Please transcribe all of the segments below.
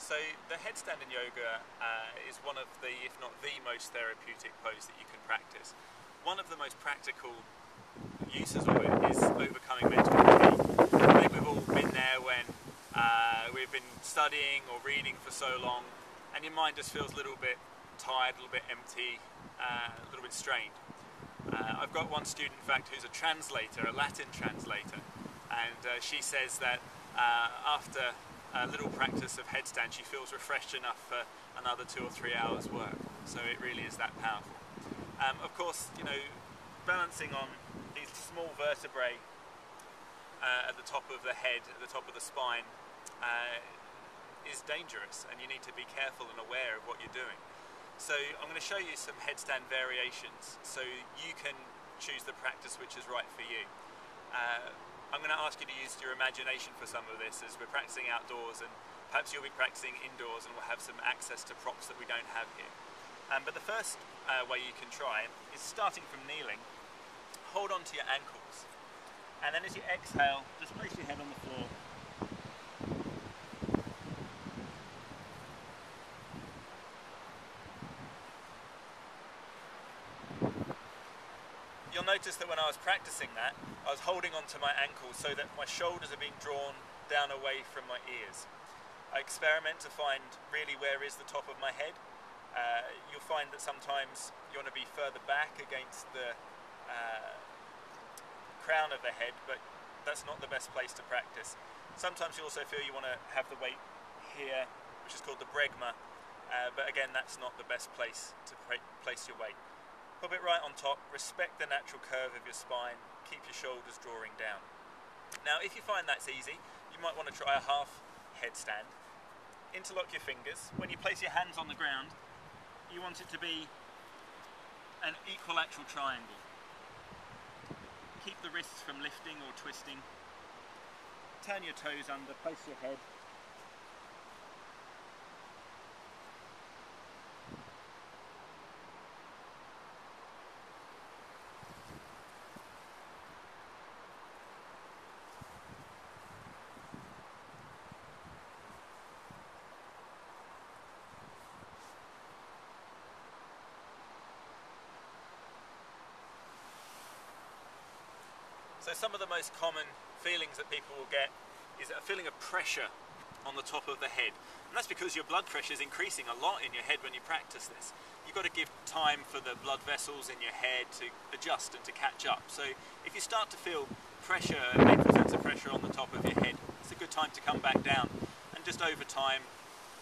So the headstand in yoga is one of the, if not the most therapeutic pose that you can practice. One of the most practical uses of it is overcoming mental fatigue. I think we've all been there when we've been studying or reading for so long and your mind just feels a little bit tired, a little bit empty, a little bit strained. I've got one student, in fact, who's a translator, a Latin translator, and she says that after a little practice of headstand, she feels refreshed enough for another 2 or 3 hours work. So it really is that powerful. Of course, you know, balancing on these small vertebrae at the top of the head, at the top of the spine, is dangerous, and you need to be careful and aware of what you're doing. So I'm going to show you some headstand variations so you can choose the practice which is right for you. I'm going to ask you to use your imagination for some of this as we're practicing outdoors, and perhaps you'll be practicing indoors and we'll have some access to props that we don't have here. But the first way you can try is starting from kneeling. Hold on to your ankles, and then as you exhale, just place your head on the floor. You'll notice that when I was practicing that, I was holding onto my ankles so that my shoulders are being drawn down away from my ears. I experiment to find really where is the top of my head. You'll find that sometimes you want to be further back against the crown of the head, but that's not the best place to practice. Sometimes you also feel you want to have the weight here, which is called the bregma, but again, that's not the best place to place your weight. Pop it right on top, respect the natural curve of your spine, keep your shoulders drawing down. Now if you find that's easy, you might want to try a half headstand. Interlock your fingers. When you place your hands on the ground, you want it to be an equilateral triangle. Keep the wrists from lifting or twisting. Turn your toes under, place your head. So some of the most common feelings that people will get is a feeling of pressure on the top of the head. And that's because your blood pressure is increasing a lot in your head when you practice this. You've got to give time for the blood vessels in your head to adjust and to catch up. So if you start to feel pressure, a painful sense of pressure on the top of your head, it's a good time to come back down. And just over time,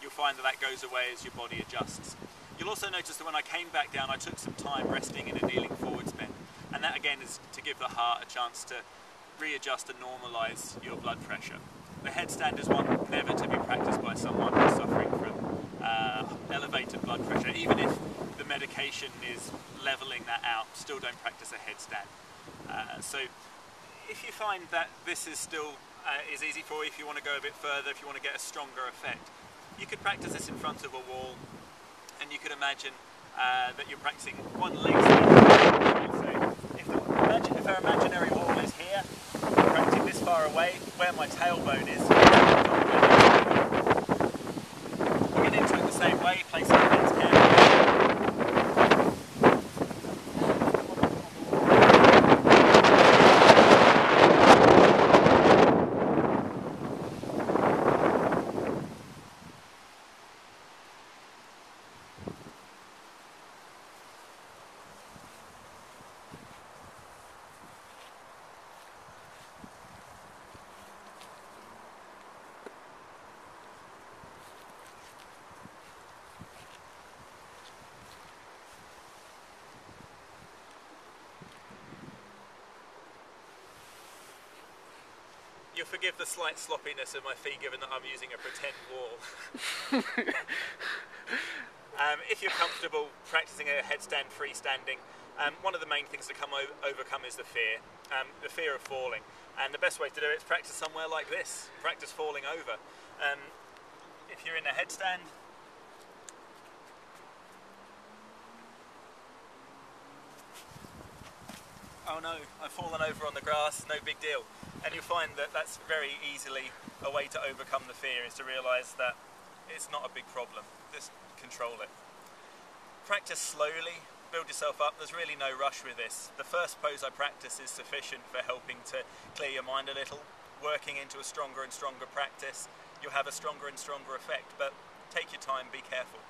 you'll find that that goes away as your body adjusts. You'll also notice that when I came back down, I took some time resting in a kneeling forwards bend. And that again is to give the heart a chance to readjust and normalise your blood pressure. The headstand is one never to be practiced by someone who's suffering from elevated blood pressure. Even if the medication is levelling that out, still don't practice a headstand. So if you find that this is still is easy for you, if you want to go a bit further, if you want to get a stronger effect, you could practice this in front of a wall, and you could imagine that you're practicing one leg. So if our imaginary wall is here, I'm practicing this far away, where my tailbone is. We get into it the same way, placing the hands carefully. You'll forgive the slight sloppiness of my feet given that I'm using a pretend wall. If you're comfortable practicing a headstand freestanding, one of the main things to overcome is the fear of falling. And the best way to do it is practice somewhere like this, practice falling over. If you're in a headstand, oh no, I've fallen over on the grass, no big deal. And you'll find that that's very easily a way to overcome the fear, is to realise that it's not a big problem. Just control it. Practice slowly, build yourself up. There's really no rush with this. The first pose I practice is sufficient for helping to clear your mind a little. Working into a stronger and stronger practice, you'll have a stronger and stronger effect, but take your time, be careful.